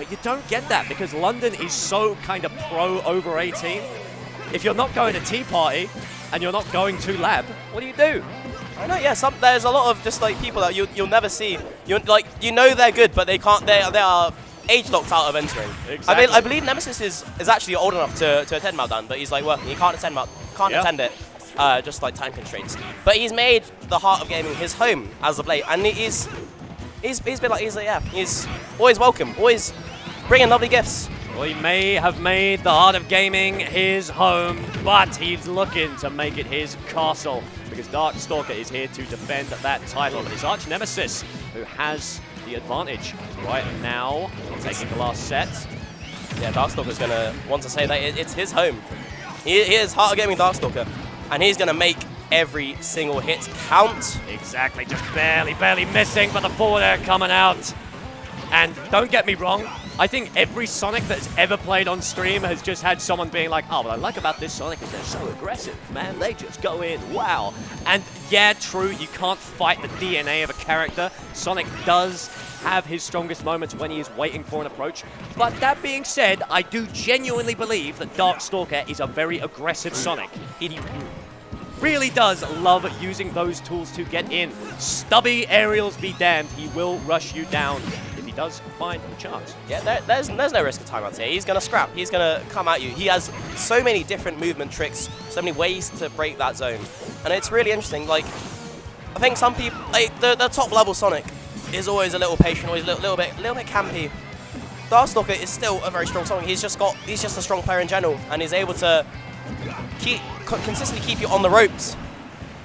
But you don't get that because London is so kind of pro over 18. If you're not going to Tea Party and you're not going to Lab, what do you do? I know, yeah. There's a lot of just like people that you'll never see. You know they're good, but they can't. They are age locked out of entering. Exactly. I believe Nemesis is actually old enough to attend Meltdown, but he's like working. He can't attend attend it, just like time constraints. But he's made the Heart of Gaming his home as of late, and he's always welcome, always bringing lovely gifts. Well, he may have made the Heart of Gaming his home, but he's looking to make it his castle because DarkStalker is here to defend that title. But it's Arch Nemesis who has the advantage right now, taking the last set. Yeah, DarkStalker's going to want to say that it's his home. He is Heart of Gaming DarkStalker, and he's going to make every single hit count. Exactly, just barely missing, but the forward air coming out. And don't get me wrong, I think every Sonic that's ever played on stream has just had someone being like, oh, what I like about this Sonic is they're so aggressive, man. They just go in, wow. And yeah, true, you can't fight the DNA of a character. Sonic does have his strongest moments when he is waiting for an approach. But that being said, I do genuinely believe that DarkStalker is a very aggressive Sonic. He really does love using those tools to get in. Stubby aerials be damned, he will rush you down if he does find a chance. Yeah, there's no risk of timeouts here. He's going to scrap. He's going to come at you. He has so many different movement tricks, so many ways to break that zone. And it's really interesting. Like, I think some people, like the top level Sonic is always a little patient, always a little bit campy. DarkStalker is still a very strong Sonic. He's just a strong player in general, and he's able to consistently keep you on the ropes.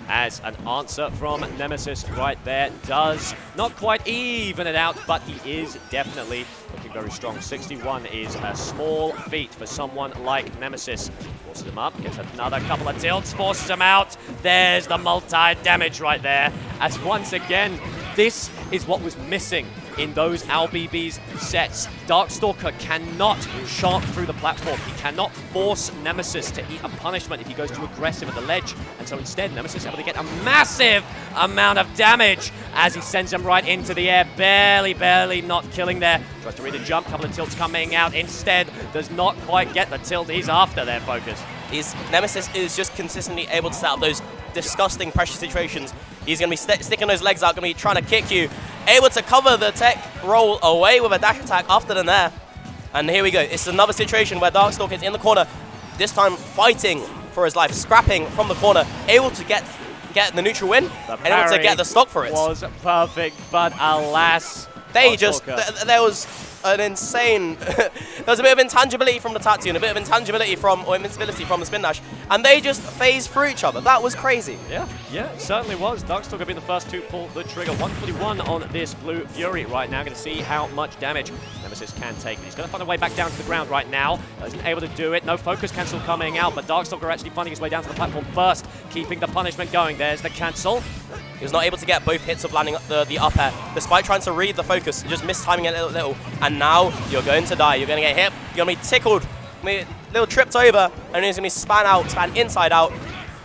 As an answer from Nemesis right there does not quite even it out, but he is definitely looking very strong. 61 is a small feat for someone like Nemesis. Forces him up, gets another couple of tilts, forces him out. There's the multi-damage right there. As once again, this is what was missing in those LBB's sets. DarkStalker cannot sharp through the platform. He cannot force Nemesis to eat a punishment if he goes too aggressive at the ledge. And so instead, Nemesis is able to get a massive amount of damage as he sends him right into the air. Barely not killing there. Tries to read a jump, couple of tilts coming out. Instead, does not quite get the tilt. He's after their focus. Nemesis is just consistently able to set up those disgusting pressure situations. He's going to be sticking those legs out, going to be trying to kick you. Able to cover the tech roll away with a dash attack after the nair. And here we go. It's another situation where DarkStalker is in the corner, this time fighting for his life, scrapping from the corner, able to get the neutral win, and able to get the stock for it. Was perfect, but alas, there was an insane, there was a bit of intangibility from the Tatsu and a bit of invincibility from the spin dash, and they just phased through each other. That was crazy. Yeah, it certainly was. DarkStalker being the first to pull the trigger. 141 on this Blue Fury right now. Going to see how much damage Nemesis can take. He's going to find a way back down to the ground right now. Isn't able to do it. No focus cancel coming out, but DarkStalker actually finding his way down to the platform first, keeping the punishment going. There's the cancel. He was not able to get both hits of landing the up air, despite trying to read the focus, just mistiming it a little. And now you're going to die. You're going to get hit. You're going to be tickled, a little tripped over, and he's going to be span inside out.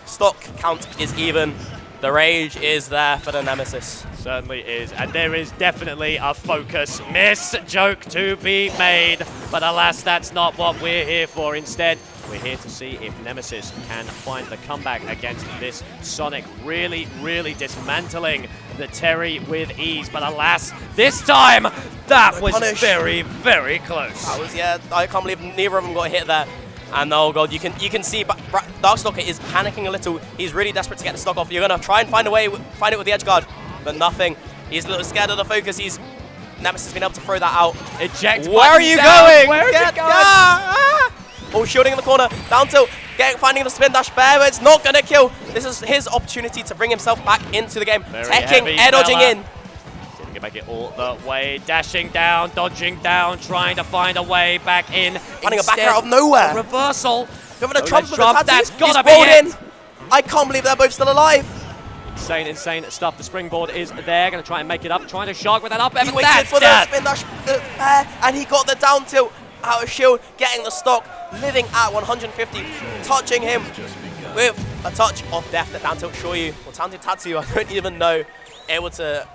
Stock count is even. The rage is there for the Nemesis. Certainly is, and there is definitely a focus miss joke to be made. But alas, that's not what we're here for. Instead, we're here to see if Nemesis can find the comeback against this Sonic. Really dismantling the Terry with ease. But alas, this time, that was very close. That was, yeah, I can't believe neither of them got hit there. And oh god, you can see DarkStalker is panicking a little. He's really desperate to get the stock off. You're going to try and find it with the edge guard, but nothing. He's a little scared of the focus. Nemesis has been able to throw that out. Eject. Where are you going? Where is it going? Oh, shielding in the corner, down tilt, finding the spin dash bear, but it's not going to kill. This is his opportunity to bring himself back into the game. Teching, air dodging in. Can make it all the way, dashing down, dodging down, trying to find a way back in. Finding a back air out of nowhere. A reversal. Going for the trump for the Tatsu. That's gotta be it. I can't believe they're both still alive. Insane stuff. The springboard is there. Going to try and make it up. Trying to shark with that up. He waited for the spin dash and he got the down tilt out of shield, getting the stock, living at 150, touching him with a touch of death. The down tilt Shoyu, or talented Tatsu, I don't even know, able to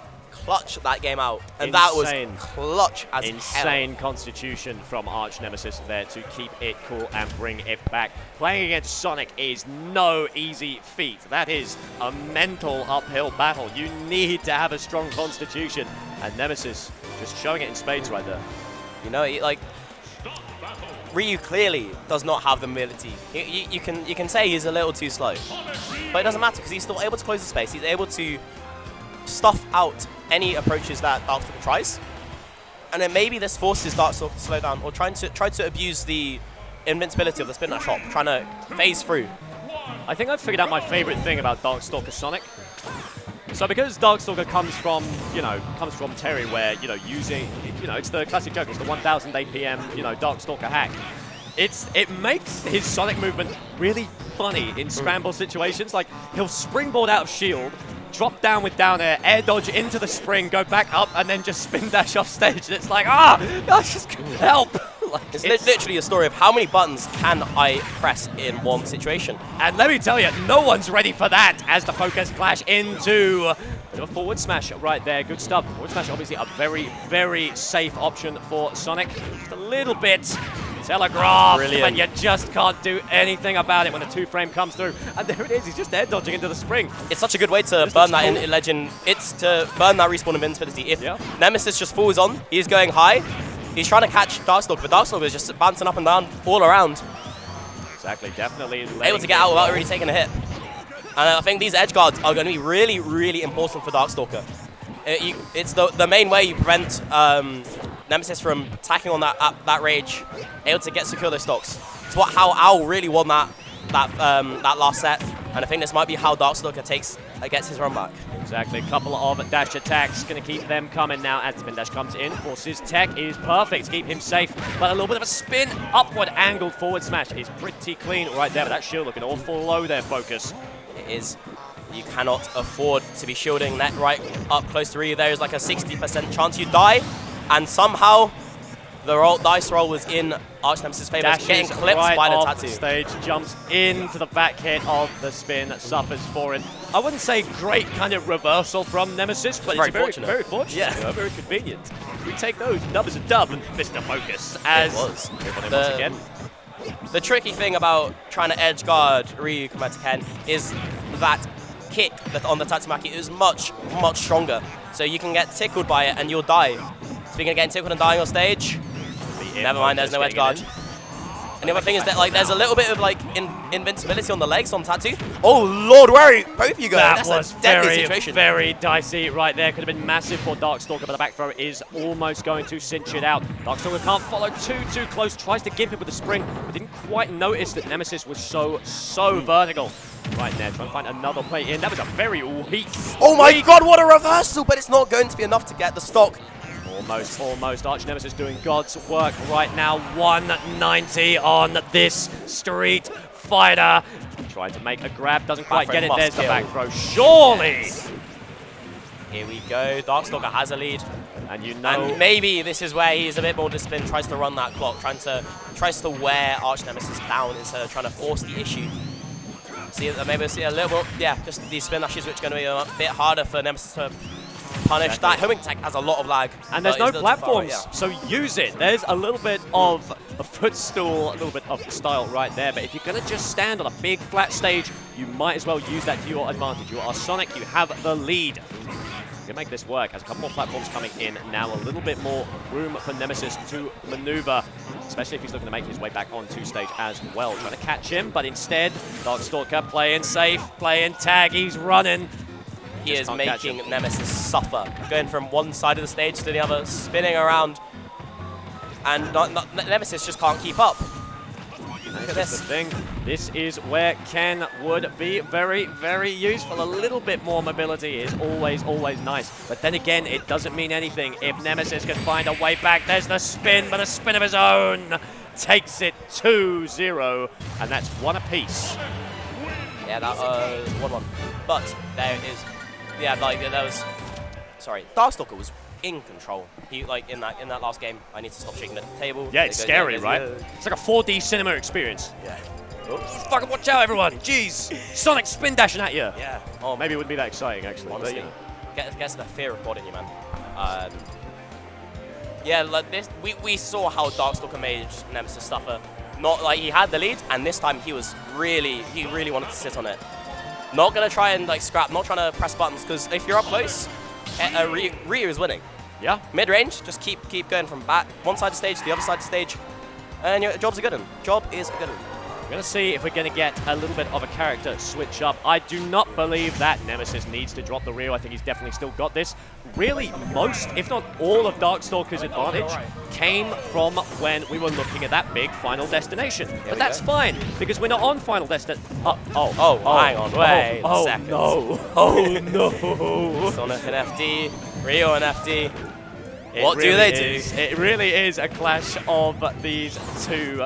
clutch that game out. And Insane. that was clutch as Insane constitution from Arch Nemesis there to keep it cool and bring it back. Playing against Sonic is no easy feat. That is a mental uphill battle. You need to have a strong constitution. And Nemesis just showing it in spades right there. You know, like, Ryu clearly does not have the mobility. You can say he's a little too slow, but it doesn't matter because he's still able to close the space. He's able to stuff out any approaches that DarkStalker tries, and then maybe this forces DarkStalker to slow down or try to abuse the invincibility of the spin dash hop, trying to phase through. I think I've figured out my favorite thing about DarkStalker Sonic. So because DarkStalker comes from Terry, where, using, it's the classic joke, it's the 1000 APM, DarkStalker hack. It makes his Sonic movement really funny in scramble situations. Like, he'll springboard out of shield, drop down with down air dodge into the spring, go back up, and then just spin dash off stage. And it's like, just help. Like, it's literally a story of how many buttons can I press in one situation. And let me tell you, no one's ready for that as the focus clash into a bit of a forward smash right there. Good stuff. Forward smash, obviously a very, very safe option for Sonic. Just a little bit telegraphed, but you just can't do anything about it when the 2-frame comes through. And there it is, he's just air dodging into the spring. It's such a good way to burn that in Legend. It's to burn that respawn invincibility. If Nemesis just falls on, he's going high. He's trying to catch DarkStalker, but DarkStalker is just bouncing up and down all around. Exactly, definitely. Able to get out without really taking a hit. And I think these edge guards are going to be really, really important for DarkStalker. It's the main way you prevent Nemesis from attacking on that rage, able to secure those stocks. It's how Owl really won that last set, and I think this might be how DarkStalker gets his run back. Exactly, a couple of dash attacks, going to keep them coming now as the spin dash comes in. Forces tech is perfect to keep him safe, but a little bit of a spin, upward angled forward smash is pretty clean right there, but that shield looking awful low there, Focus. It is. You cannot afford to be shielding that right up close to Ryu. There is like a 60% chance you die, and somehow the dice roll was in Arch Nemesis' favor, getting clipped right by the off tattoo. Stage, jumps into the back hit of the spin, suffers for it. I wouldn't say great kind of reversal from Nemesis, but it's very fortunate. Yeah. Very convenient. We take those. Dub is a dub, and Mr. Focus as once again. The tricky thing about trying to edge guard Ryu compared to Ken is that kick that on the Tatsumaki is much, much stronger. So you can get tickled by it and you'll die. Speaking of getting tickled and dying on stage, never mind, there's no edge guard. And the other thing is that there's a little bit of invincibility on the legs on Tattoo. Oh Lord, where are both of you going? That That's was a deadly situation. Very dicey right there. Could have been massive for DarkStalker, but the back throw is almost going to cinch it out. DarkStalker can't follow too close. Tries to gimp it with the spring, but didn't quite notice that Nemesis was so vertical. Right there, trying to find another play in. That was a very weak. Oh my God, what a reversal! But it's not going to be enough to get the stock. Almost. Arch Nemesis doing God's work right now. 190 on this Street Fighter. Trying to make a grab, doesn't quite get it. There's the back throw. Surely! Yes. Here we go. DarkStalker has a lead. And maybe this is where he's a bit more disciplined, tries to run that clock, tries to wear Arch Nemesis down instead of trying to force the issue. Maybe we'll see a little bit, just these spin dashes, which are going to be a bit harder for Nemesis to punish. Exactly. That homing attack has a lot of lag. And there's no platforms, so use it. There's a little bit of a footstool, a little bit of style right there, but if you're going to just stand on a big flat stage, you might as well use that to your advantage. You are Sonic, you have the lead. You can make this work. Has a couple more platforms coming in now, a little bit more room for Nemesis to maneuver, especially if he's looking to make his way back onto stage as well. Trying to catch him, but instead, DarkStalker playing safe, playing tag, he's running. He is making Nemesis suffer, going from one side of the stage to the other, spinning around, and Nemesis just can't keep up. Look at this. The thing. This is where Ken would be very, very useful. A little bit more mobility is always nice. But then again, it doesn't mean anything if Nemesis can find a way back. There's the spin, but a spin of his own takes it 2-0, and that's one apiece. Yeah, that 1-1. But there is, that was. Sorry, DarkStalker was in control. He in that last game. I need to stop shaking the table. Yeah, it's scary, right? It's like a 4D cinema experience. Yeah. Oops. Fucking watch out, everyone! Jeez, Sonic spin dashing at you. Yeah. Oh, maybe it wouldn't be that exciting actually. Honestly, gets the fear of God in you, man. Yeah, like this, we saw how DarkStalker made Nemesis suffer. Not like he had the lead, and this time he really wanted to sit on it. Not gonna try and like scrap, not trying to press buttons, because if you're up close, Ryu is winning. Yeah. Mid range, just keep going from back, one side of the stage to the other side of the stage, and your job's a good one. Job is a good one. We're going to see if we're going to get a little bit of a character switch up. I do not believe that Nemesis needs to drop the Ryu. I think he's definitely still got this. Really, most, if not all, of DarkStalker's advantage came from when we were looking at that big Final Destination. But that's fine, because we're not on Final Destination. Hang on, wait a second. No. Oh, no. Sonic and FD, Ryu and FD. What do they do? It really is a clash of these two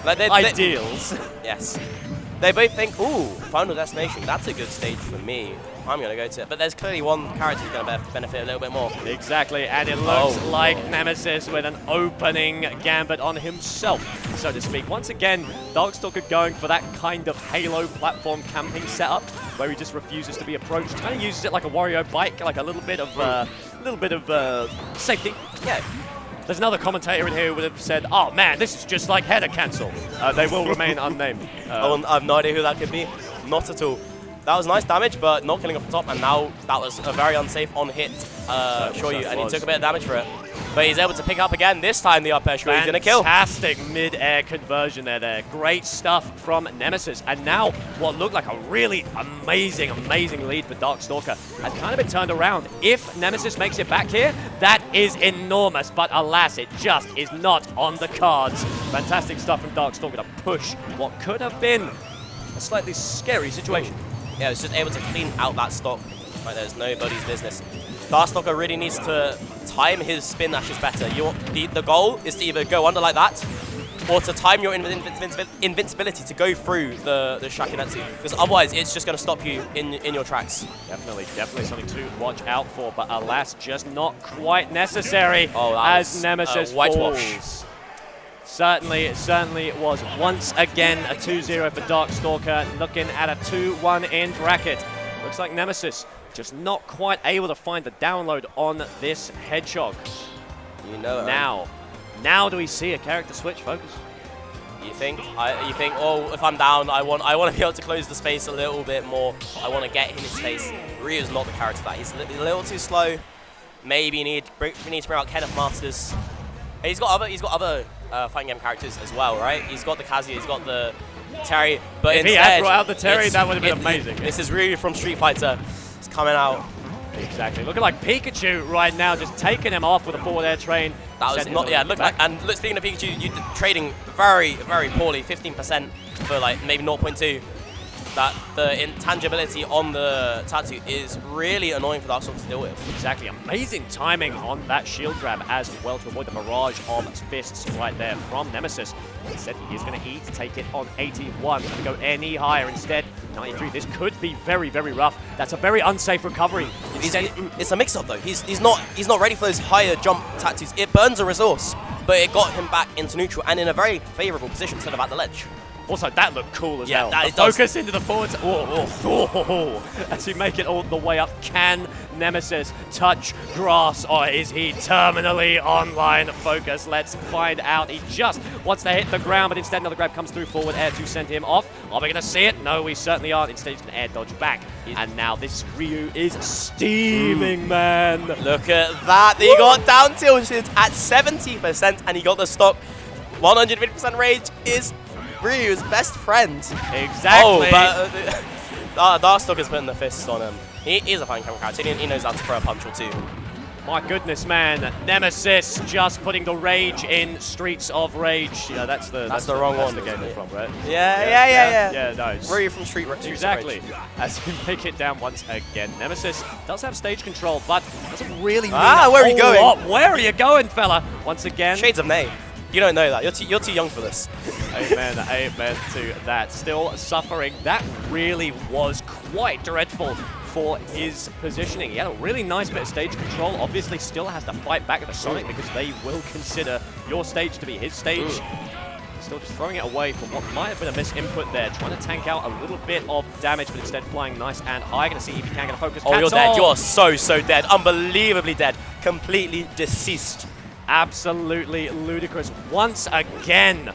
like ideals. Yes. They both think, ooh, Final Destination, that's a good stage for me. I'm going to go to it. But there's clearly one character who's going to benefit a little bit more. Exactly, and it looks like Nemesis with an opening gambit on himself, so to speak. Once again, DarkStalker going for that kind of Halo platform camping setup where he just refuses to be approached. Kind of uses it like a Wario bike, like a little bit of safety. Yeah. There's another commentator in here who would have said, oh man, this is just like header cancel. They will remain unnamed. I have no idea who that could be. Not at all. That was nice damage, but not killing off the top, and now that was a very unsafe on-hit Shoryu, and he took a bit of damage for it. But he's able to pick up again, this time the up air Shoryu's going to kill. Fantastic mid-air conversion there. Great stuff from Nemesis, and now what looked like a really amazing lead for DarkStalker has kind of been turned around. If Nemesis makes it back here, that is enormous, but alas, it just is not on the cards. Fantastic stuff from DarkStalker to push what could have been a slightly scary situation. Yeah, he's just able to clean out that stock like there's nobody's business. DarkStalker really needs to time his spin dashes better. The goal is to either go under like that, or to time your invincibility to go through the Shakinetsu, because otherwise it's just going to stop you in your tracks. Definitely something to watch out for, but alas, just not quite necessary as Nemesis falls. Certainly it was once again a 2-0 for DarkStalker, looking at a 2-1 in bracket. Looks like Nemesis just not quite able to find the download on this Hedgehog. You know it. Now do we see a character switch, Focus? You think? Oh, if I'm down, I want to be able to close the space a little bit more. I want to get in his space. Ryu's not the character for that. He's a little too slow. Maybe we need to bring out Kenneth Masters. He's got other fighting game characters as well, right? He's got the Kazuya, he's got the Terry, but if he had brought out the Terry, that would have been amazing. This is Ryu from Street Fighter. It's coming out. Exactly. Looking like Pikachu right now, just taking him off with a forward air train. That was not, yeah, look like, and look, speaking of Pikachu, you're trading very poorly, 15% for like maybe 0.2. That the intangibility on the tattoo is really annoying for DarkStalker to deal with. Exactly. Amazing timing on that shield grab as well to avoid the barrage of fists right there from Nemesis. Instead, he is going to eat, take it on 81. Going to go any higher instead. 93. This could be very rough. That's a very unsafe recovery. It's a mix-up though. He's not ready for those higher jump tattoos. It burns a resource, but it got him back into neutral and in a very favorable position instead of at the ledge. Also, that looked cool as well. That focus into the forwards. As we make it all the way up, can Nemesis touch grass, or is he terminally online? Focus, let's find out. He just wants to hit the ground, but instead another grab comes through forward air to send him off. Are we going to see it? No, we certainly aren't. Instead, he's going to air dodge back. And now this Ryu is steaming, man. Look at that. He got down tilted at 70%, and he got the stock. 150% rage is Ryu's best friend. Exactly. Oh, but DarkStalker's putting the fists on him. He is a fine camera character. He knows how to throw a punch or two. My goodness, man. Nemesis just putting the rage in Streets of Rage. Yeah, that's the wrong one. That's the game they're from, right? Yeah. No. Ryu from Street Rage. Exactly. As we make it down once again. Nemesis does have stage control, but doesn't really mean where are you going? Where are you going, fella? Once again. Shades of May. You don't know that. You're too young for this. Amen to that. Still suffering. That really was quite dreadful for his positioning. He had a really nice bit of stage control. Obviously still has to fight back at the Sonic because they will consider your stage to be his stage. Still just throwing it away from what might have been a misinput there. Trying to tank out a little bit of damage, but instead flying nice and high. Going to see if he can get a focus. Oh, you're dead. You're so dead. Unbelievably dead. completely deceased. Absolutely ludicrous. Once again,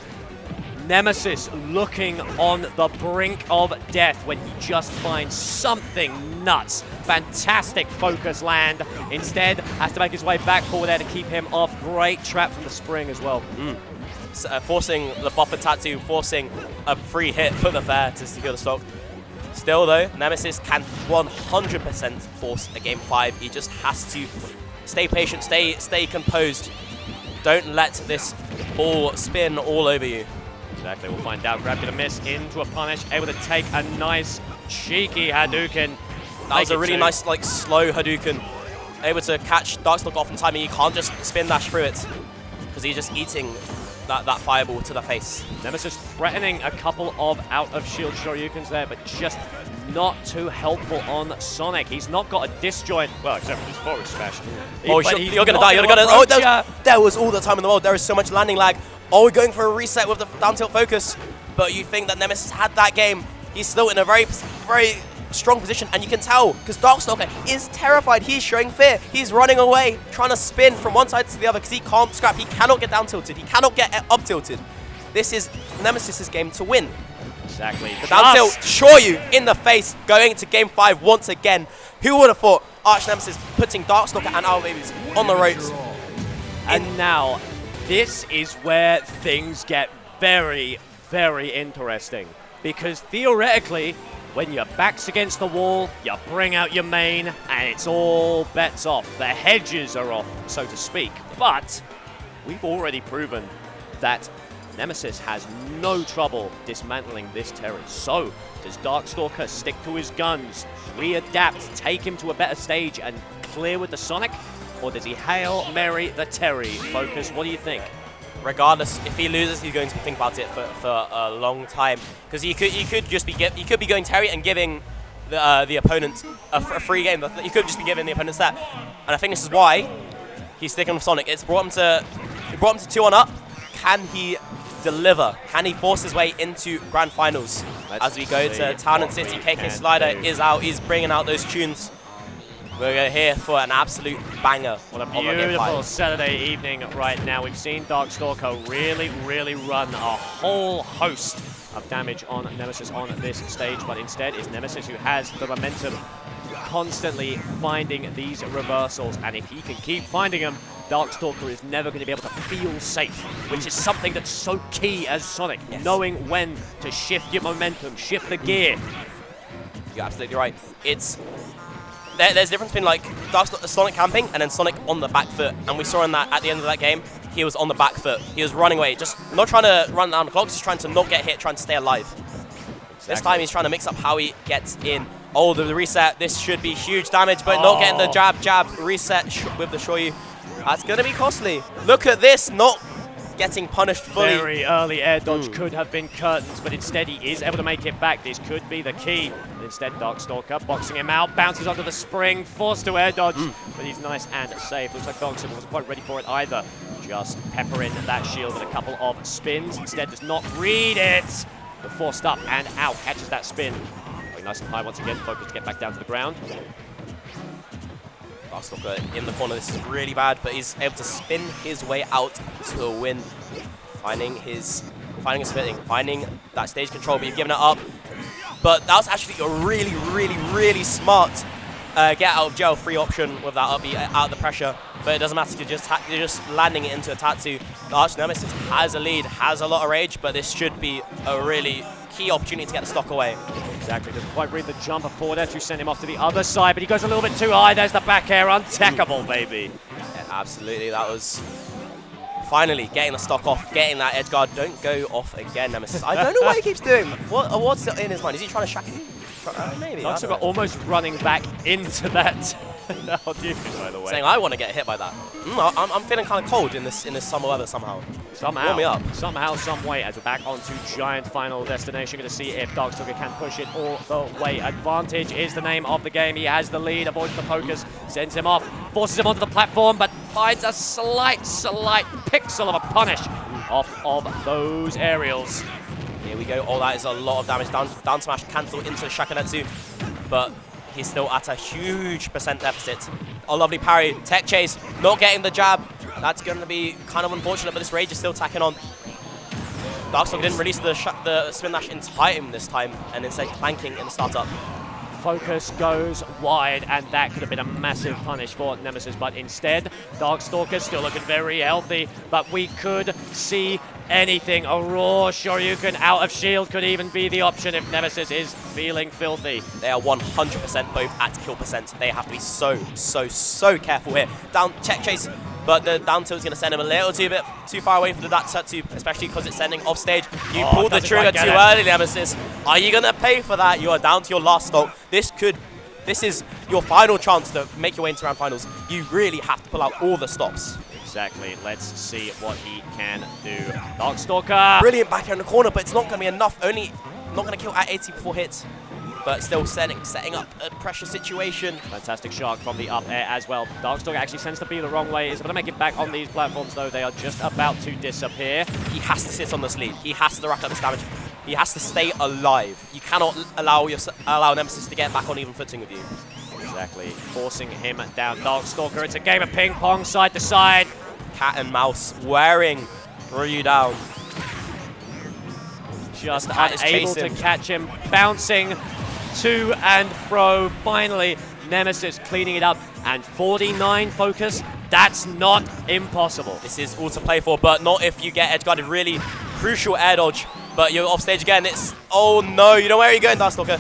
Nemesis looking on the brink of death when he just finds something nuts. Fantastic focus land. Instead, has to make his way back forward there to keep him off. Great trap from the spring as well. Forcing the buffer tattoo, forcing a free hit for the fair to secure the stock. Still though, Nemesis can 100% force a game 5. He just has to stay patient, stay composed. Don't let this ball spin all over you. Exactly, we'll find out. Grab gonna miss into a punish, able to take a nice cheeky Hadouken. That was a really nice, like, slow Hadouken. Able to catch DarkStalker off in time, and you can't just spin dash through it because he's just eating that fireball to the face. Nemesis threatening a couple of out-of-shield Shoryukens there, but just not too helpful on Sonic. He's not got a disjoint, well, except for his forward smash. Oh, you're gonna die, you're gonna... Oh, there was all the time in the world. There is so much landing lag. Oh, we're going for a reset with the down tilt focus, but you think that Nemesis had that game. He's still in a very strong position, and you can tell because DarkStalker is terrified. He's showing fear. He's running away, trying to spin from one side to the other because he can't scrap. He cannot get down tilted. He cannot get up tilted. This is Nemesis's game to win. Exactly. The down tilt, Shoryu in the face, going to game 5 once again. Who would have thought Arch Nemesis putting DarkStalker and Owl Babies on the ropes? And now, this is where things get very, very interesting. Because theoretically, when your back's against the wall, you bring out your main, and it's all bets off. The hedges are off, so to speak. But we've already proven that Nemesis has no trouble dismantling this Terry. So, does DarkStalker stick to his guns, readapt, take him to a better stage, and clear with the Sonic? Or does he Hail Mary the Terry? Focus, what do you think? Regardless, if he loses, he's going to think about it for a long time because he could just be going Terry and giving the opponent a free game. He could just be giving the opponent that, and I think this is why he's sticking with Sonic. It's brought him to 2-1 up. Can he deliver? Can he force his way into grand finals? As we go to Town and City, KK Slider is out. He's bringing out those tunes. We're here for an absolute banger. What a beautiful Saturday evening right now. We've seen DarkStalker really run a whole host of damage on Nemesis on this stage, but instead it's Nemesis who has the momentum, constantly finding these reversals, and if he can keep finding them, DarkStalker is never going to be able to feel safe, which is something that's so key as Sonic, knowing when to shift your momentum, shift the gear. You're absolutely right. There's a difference between like Sonic camping and then Sonic on the back foot, and we saw in that at the end of that game, he was on the back foot. He was running away, just not trying to run down the clock, just trying to not get hit, trying to stay alive. Exactly. This time he's trying to mix up how he gets in. Oh, the reset. This should be huge damage, but not getting the jab reset with the Shoryu. That's going to be costly. Look at this, not getting punished fully. Very early air dodge could have been curtains, but instead he is able to make it back. This could be the key. But instead, DarkStalker boxing him out, bounces onto the spring, forced to air dodge, but he's nice and safe. Looks like DarkStalker wasn't quite ready for it either. Just pepper in that shield with a couple of spins. Instead, does not read it. The forced up and out, catches that spin. Going nice and high once again, focused to get back down to the ground. DarkStalker in the corner, this is really bad, but he's able to spin his way out to a win. Finding his fitting, finding that stage control, but he's given it up. But that was actually a really smart get out of jail free option with that up B out of the pressure. But it doesn't matter, you're just landing it into a tattoo. The Arch Nemesis has a lead, has a lot of rage, but this should be a really key opportunity to get the stock away. Exactly, doesn't quite read the jumper forward there to send him off to the other side, but he goes a little bit too high. There's the back air, untackable, baby. Yeah, absolutely, that was finally getting the stock off, getting that edge guard. Don't go off again, Nemesis. I don't know what he keeps doing. What's in his mind? Is he trying to shack it? Maybe. DarkStalker almost running back into that. How do you feel, by the way? Saying I want to get hit by that. I'm feeling kind of cold in this summer weather somehow. Warm me up. Somehow, some way, as we're back onto Giant Final Destination. Going to see if DarkStalker can push it all the way. Advantage is the name of the game. He has the lead, avoids the focus, sends him off, forces him onto the platform, but finds a slight pixel of a punish off of those aerials. Here we go. Oh, that is a lot of damage. Down smash cancel into Shakanetsu, but he's still at a huge percent deficit. A lovely parry. Tech chase, not getting the jab. That's going to be kind of unfortunate, but this Rage is still tacking on. DarkStalker didn't release the spin dash in time this time, and instead clanking in the startup. Focus goes wide, and that could have been a massive punish for Nemesis, but instead, DarkStalker still looking very healthy, but we could see anything. A raw Shoryuken out of shield could even be the option if Nemesis is feeling filthy. They are 100% both at kill percent. They have to be so careful here. Down check chase, but the down tilt is going to send him a little too far away from the Datsutsu, especially because it's sending off stage. You pulled the trigger too early, Nemesis. Are you going to pay for that? You are down to your last stock. This is your final chance to make your way into round finals. You really have to pull out all the stops. Exactly. Let's see what he can do. DarkStalker. Brilliant back here in the corner, but it's not going to be enough. Only not going to kill at 80 before hits, but still setting up a pressure situation. Fantastic shot from the up air as well. DarkStalker actually sends the B the wrong way. Is going to make it back on these platforms, though. They are just about to disappear. He has to sit on this lead. He has to rack up this damage. He has to stay alive. You cannot allow Nemesis to get back on even footing with you. Exactly. Forcing him down. DarkStalker, it's a game of ping pong side to side. Cat and mouse wearing Ryu down. Just unable to catch him. Bouncing to and fro. Finally, Nemesis cleaning it up. And 49 focus. That's not impossible. This is all to play for, but not if you get edge guarded. Really crucial air dodge. But you're off stage again. It's, oh no, you know where are you going, DarkStalker?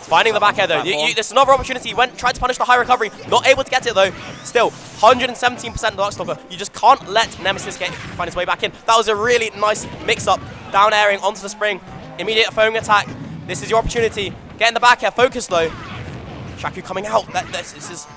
Finding the back air though. This is another opportunity. Tried to punish the high recovery. Not able to get it though. Still, 117% DarkStalker. You just can't let Nemesis find his way back in. That was a really nice mix-up. Down airing onto the spring. Immediate foaming attack. This is your opportunity. Get in the back air. Focus though. Shaku coming out.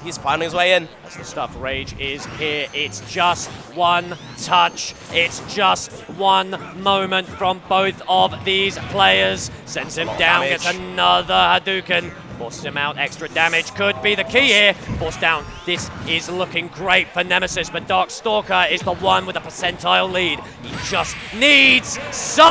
He's finding his way in. That's the stuff. Rage is here. It's just one touch. It's just one moment from both of these players. Sends him down. Gets another Hadouken. Forces him out. Extra damage could be the key here. Forced down. This is looking great for Nemesis, but DarkStalker is the one with a percentile lead. He just needs some